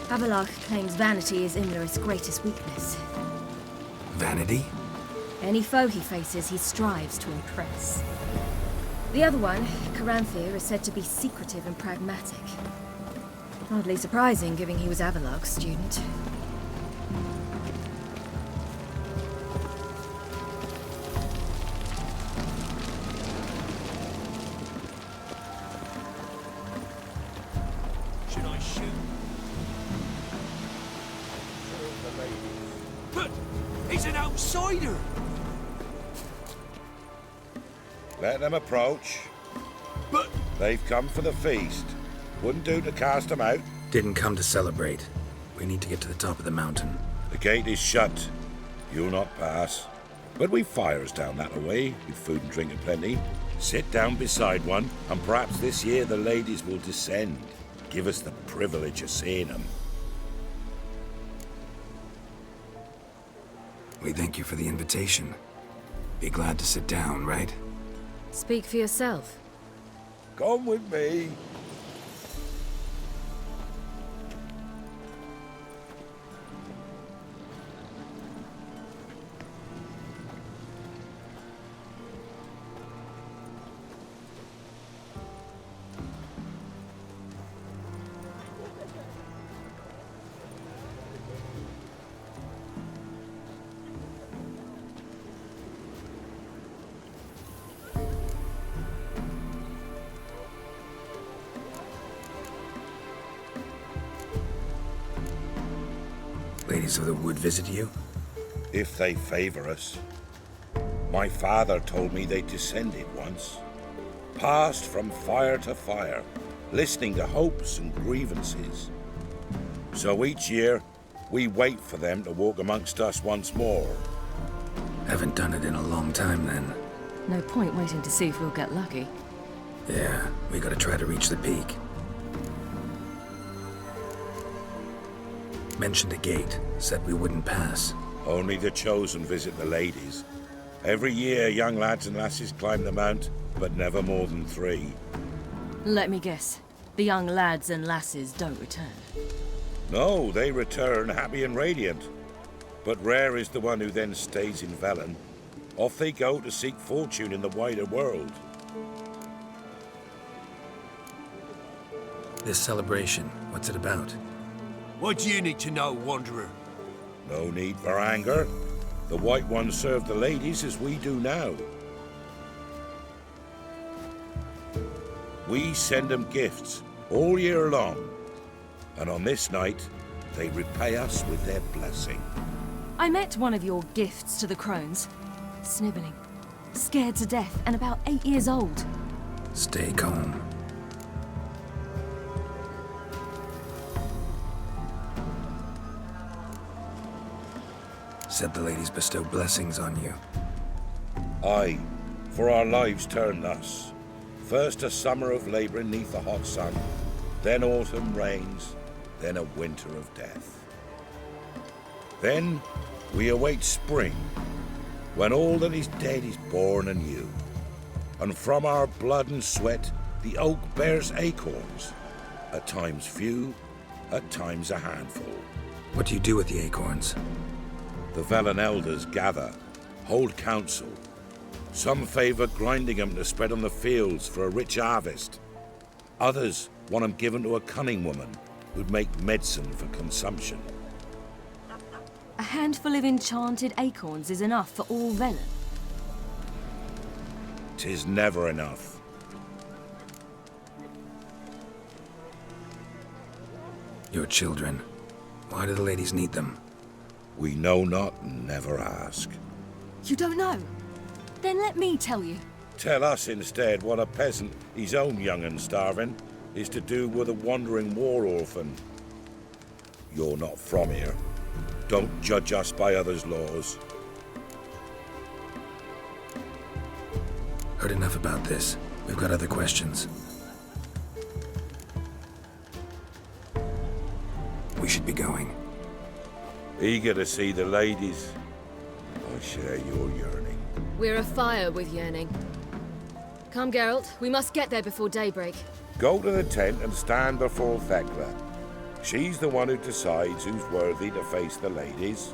Havelock claims vanity is Imlerith's greatest weakness. Vanity? Any foe he faces, he strives to impress. The other one, Caranthir, is said to be secretive and pragmatic. Hardly surprising, given he was Havelock's student. Should I shoot? But he's an outsider! Let them approach. But They've come for the feast. Wouldn't do to cast them out. Didn't come to celebrate. We need to get to the top of the mountain. The gate is shut. You'll not pass. But we've fires down that way, with food and drink aplenty. Sit down beside one, and perhaps this year the ladies will descend. Give us the privilege of seeing them. We thank you for the invitation. Be glad to sit down, right? Speak for yourself. Come with me. Ladies of the Wood visit you? If they favor us. My father told me they descended once. Passed from fire to fire, listening to hopes and grievances. So each year, we wait for them to walk amongst us once more. Haven't done it in a long time, then. No point waiting to see if we'll get lucky. Yeah, we gotta try to reach the peak. Mentioned a gate, said we wouldn't pass. Only the chosen visit the ladies. Every year, young lads and lasses climb the mount, but never more than 3. Let me guess. The young lads and lasses don't return. No, they return happy and radiant. But rare is the one who then stays in Velen. Off they go to seek fortune in the wider world. This celebration, what's it about? what do you need to know, Wanderer? No need for anger. The White Ones serve the ladies as we do now. We send them gifts all year long. And on this night, they repay us with their blessing. I met one of your gifts to the crones. Sniveling. Scared to death and about 8 years old. Stay calm. Said the ladies bestow blessings on you. Aye, for our lives turn thus. First a summer of labouring neath the hot sun, then autumn rains, then a winter of death. Then we await spring, when all that is dead is born anew. And from our blood and sweat the oak bears acorns, at times few, at times a handful. What do you do with the acorns? The Velen elders gather, hold council. Some favour grinding them to spread on the fields for a rich harvest. Others want them given to a cunning woman who'd make medicine for consumption. A handful of enchanted acorns is enough for all Velen. 'Tis never enough. Your children. Why do the ladies need them? We know not and never ask. You don't know? Then let me tell you. Tell us instead what a peasant, his own young and starving, is to do with a wandering war orphan. You're not from here. Don't judge us by others' laws. Heard enough about this. We've got other questions. We should be going. Eager to see the ladies. I share your yearning. We're afire with yearning. Come, Geralt. We must get there before daybreak. Go to the tent and stand before Thekla. She's the one who decides who's worthy to face the ladies.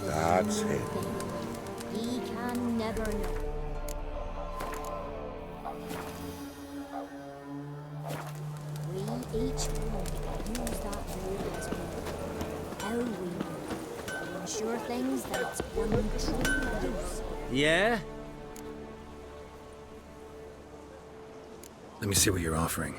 That's him. He can never know. We each one use that word as we how we will to ensure things that's one true use. Yeah? Let me see what you're offering.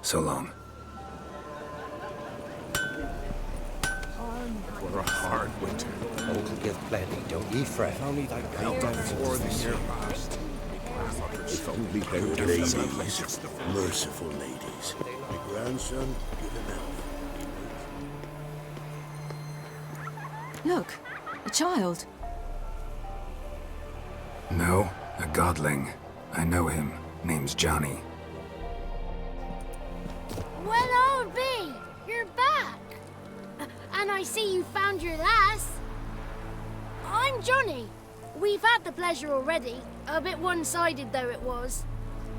So long. For a hard winter. Oak'll give plenty, don't ye fret. Only that great before the year passed. If only they would have ladies, merciful ladies. My grandson, give him help. Look, a child. No, a godling. I know him. Name's Johnny. Well, old B, you're back. And I see you found your lass. I'm Johnny. We've had the pleasure already. A bit one-sided though it was.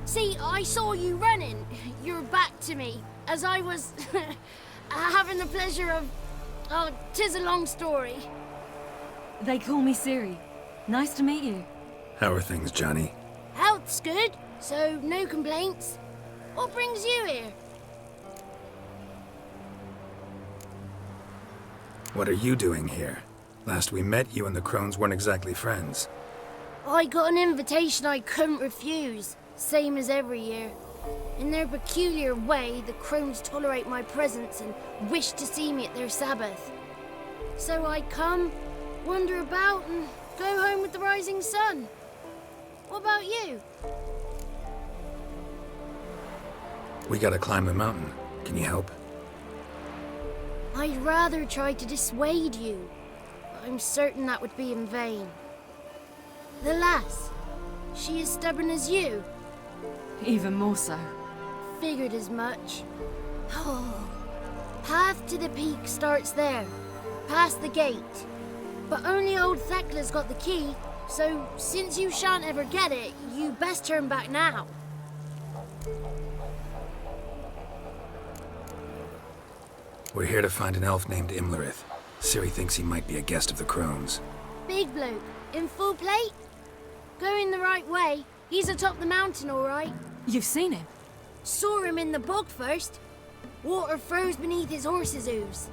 See, I saw you running. Your back to me. As I was having the pleasure of... Oh, 'tis a long story. They call me Siri. Nice to meet you. How are things, Johnny? Health's good, so no complaints. What brings you here? What are you doing here? Last we met, you and the crones weren't exactly friends. I got an invitation I couldn't refuse, same as every year. In their peculiar way, the crones tolerate my presence and wish to see me at their Sabbath. So I come, wander about, and go home with the rising sun. What about you? We gotta climb the mountain. Can you help? I'd rather try to dissuade you, but I'm certain that would be in vain. The lass, she as stubborn as you. Even more so. Figured as much. Oh, path to the peak starts there, past the gate. But only old Thekla's got the key, so since you shan't ever get it, you best turn back now. We're here to find an elf named Imlerith. Ciri thinks he might be a guest of the crones. Big bloke, in full plate? Going the right way. He's atop the mountain, all right. You've seen him? Saw him in the bog first. Water froze beneath his horse's hooves.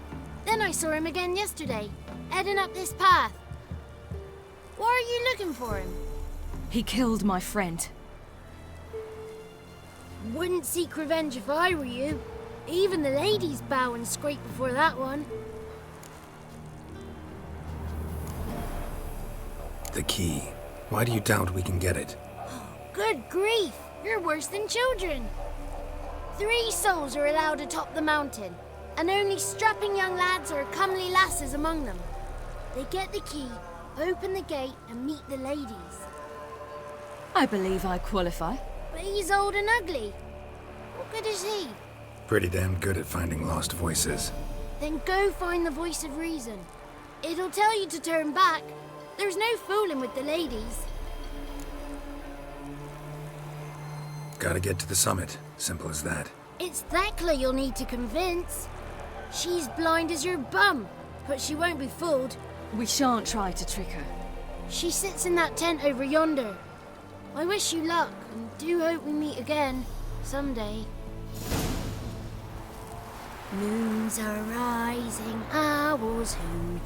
Then I saw him again yesterday, heading up this path. Why are you looking for him? He killed my friend. Wouldn't seek revenge if I were you. Even the ladies bow and scrape before that one. The key. Why do you doubt we can get it? Good grief, you're worse than children. 3 souls are allowed atop the mountain, and only strapping young lads or comely lasses among them. They get the key, open the gate, and meet the ladies. I believe I qualify. But he's old and ugly. What good is he? Pretty damn good at finding lost voices. Then go find the voice of reason. It'll tell you to turn back. There's no fooling with the ladies. Gotta get to the summit. Simple as that. It's Thekla you'll need to convince. She's blind as your bum, but she won't be fooled. We shan't try to trick her. She sits in that tent over yonder. I wish you luck, and do hope we meet again, someday. Moons are rising, owls hooting,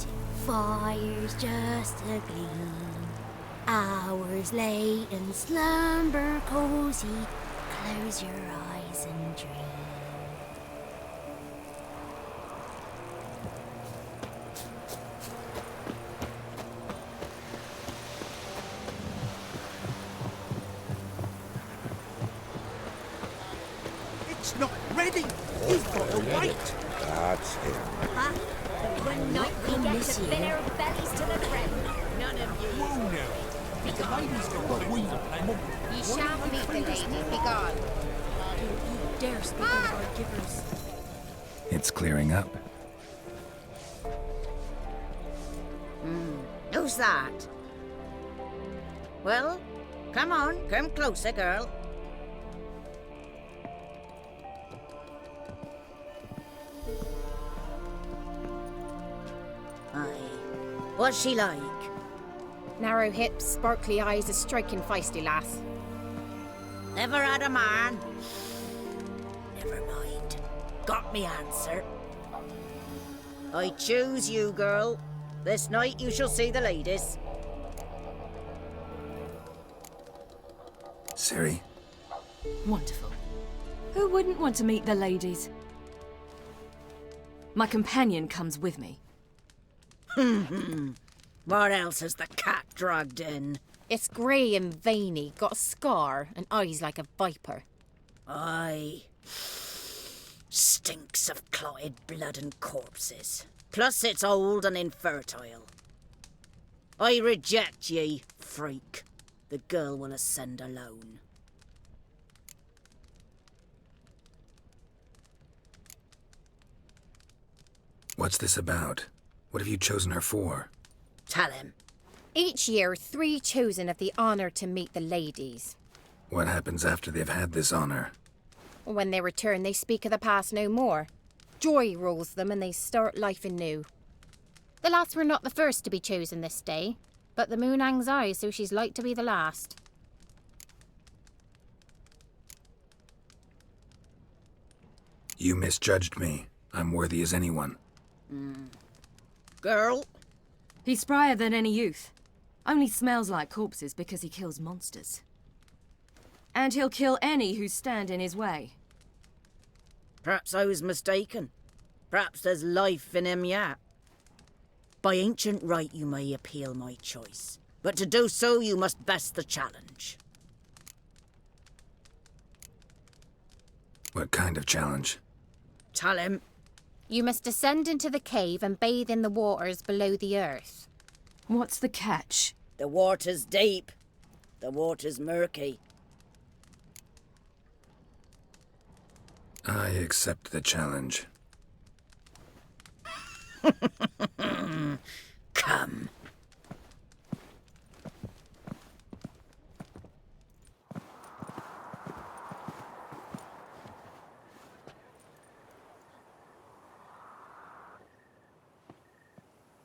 fires just a gleam. Hours late and slumber cozy, close your eyes and dream. Ready! He's got a right! That's him. One night we get to fill our bellies to the brim. None of you. Whoa now! The ladies got what we want. You shan't meet the ladies. Be gone. You dare speak of our givers. It's clearing up. Who's that? Well, come on. Come closer, girl. Aye. What's she like? Narrow hips, sparkly eyes, a striking feisty lass. Never had a man. Never mind. Got me answer. I choose you, girl. This night you shall see the ladies. Ciri, Wonderful. Who wouldn't want to meet the ladies? My companion comes with me. What else has the cat dragged in? It's grey and veiny, got a scar, and eyes like a viper. Aye. Stinks of clotted blood and corpses. Plus it's old and infertile. I reject ye, freak. The girl will ascend alone. what's this about? What have you chosen her for? Tell him. Each year, 3 chosen have the honour to meet the ladies. What happens after they've had this honor? When they return, they speak of the past no more. Joy rules them and they start life anew. The lass were not the first to be chosen this day, but the moon hangs high, so she's like to be the last. You misjudged me. I'm worthy as anyone. Girl, He's sprier than any youth. Only smells like corpses because he kills monsters. And he'll kill any who stand in his way. perhaps I was mistaken. Perhaps there's life in him yet. By ancient right you may appeal my choice, but to do so you must best the challenge. What kind of challenge? Tell him. You must descend into the cave and bathe in the waters below the earth. What's the catch? The water's deep. The water's murky. I accept the challenge. Come.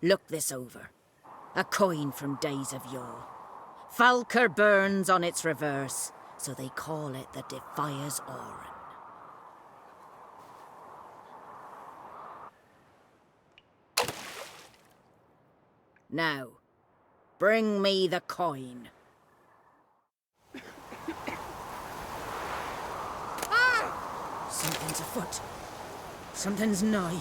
Look this over. A coin from days of yore. Falker burns on its reverse, so they call it the Defier's Oran. Now, bring me the coin. Something's afoot. Something's nigh.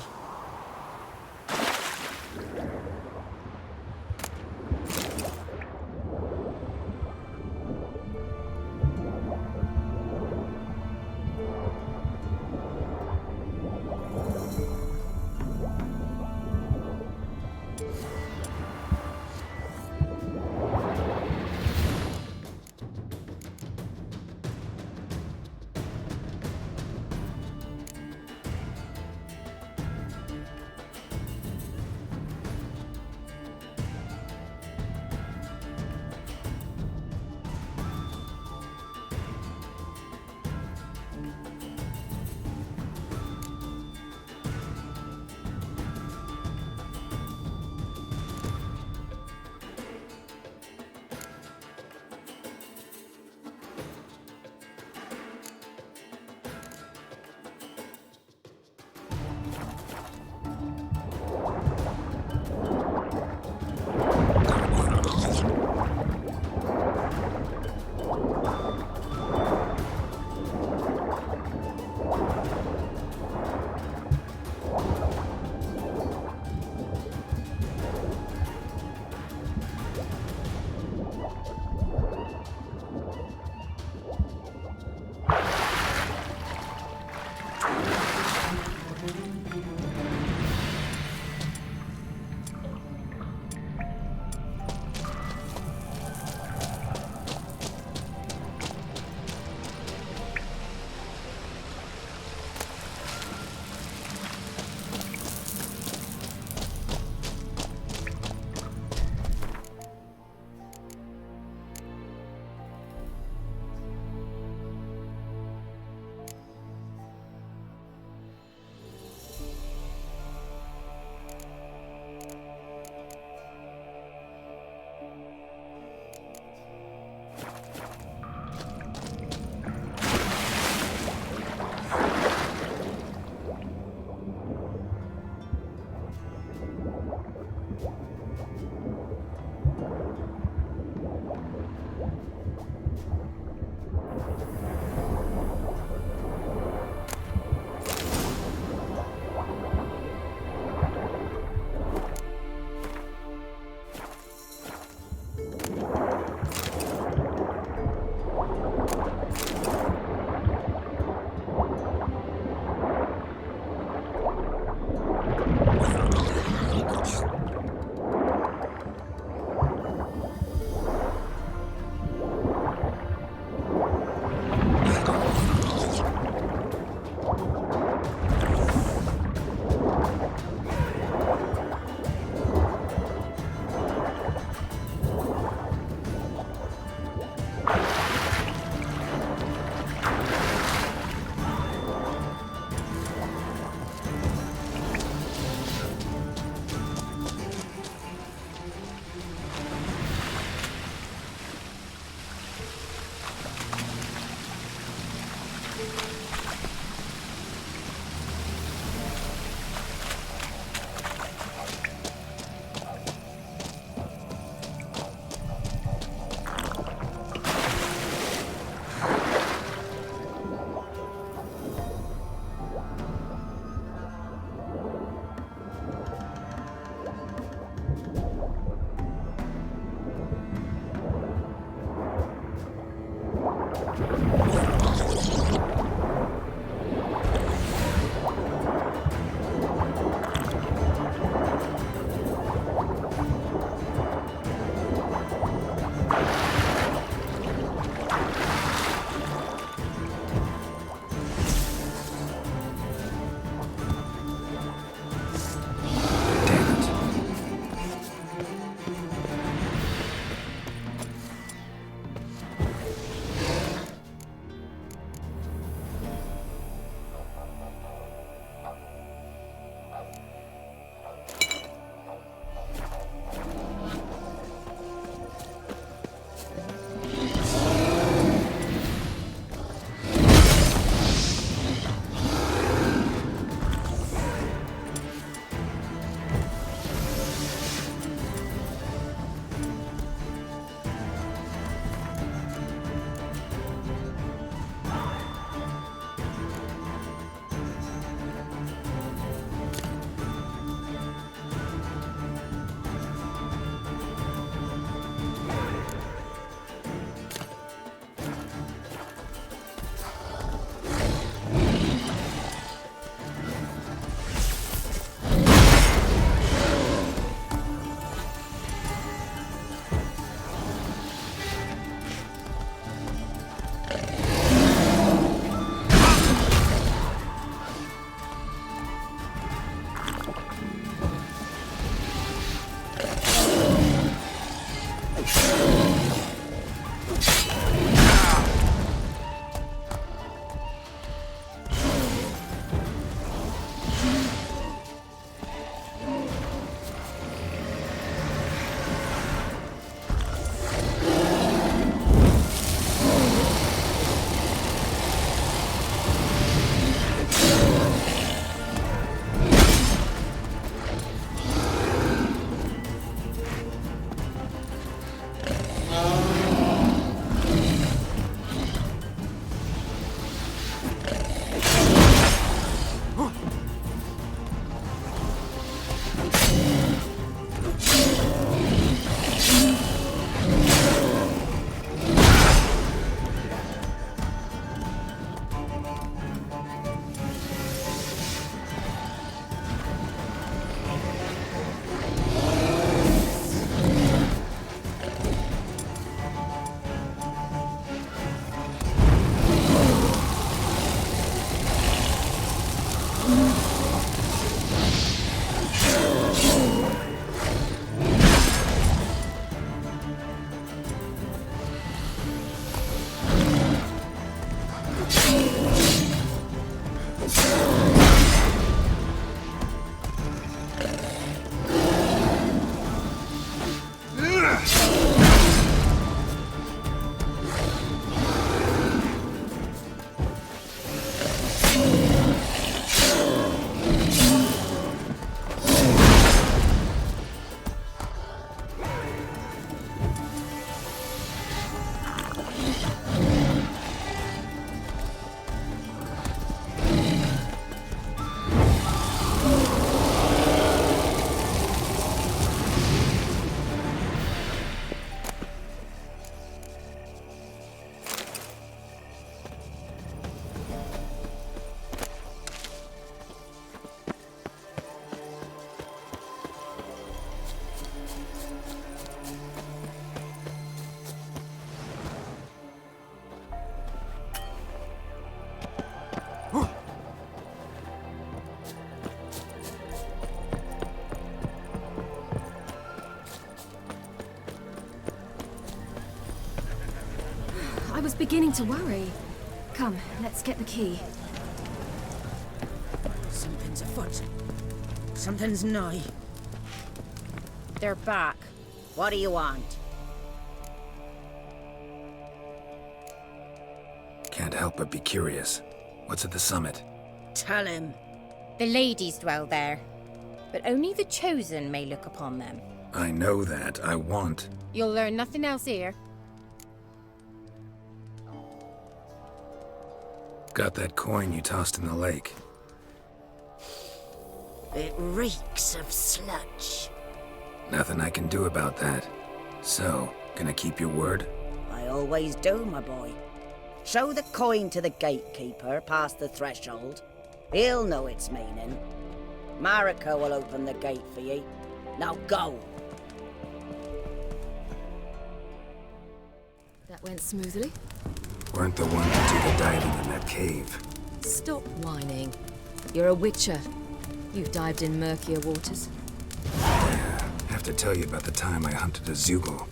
was beginning to worry. Come, let's get the key. Something's afoot. Something's nigh. They're back. What do you want? Can't help but be curious. What's at the summit? Tell him. The ladies dwell there, but only the chosen may look upon them. I know that. I want. You'll learn nothing else here. Got that coin you tossed in the lake. It reeks of sludge. Nothing I can do about that. So, gonna keep your word? I always do, my boy. Show the coin to the gatekeeper past the threshold. He'll know its meaning. Marika will open the gate for ye. Now go. That went smoothly. Weren't the one to do the diving in that cave. Stop whining. You're a witcher. You've dived in murkier waters. Yeah, have to tell you about the time I hunted a Zugel.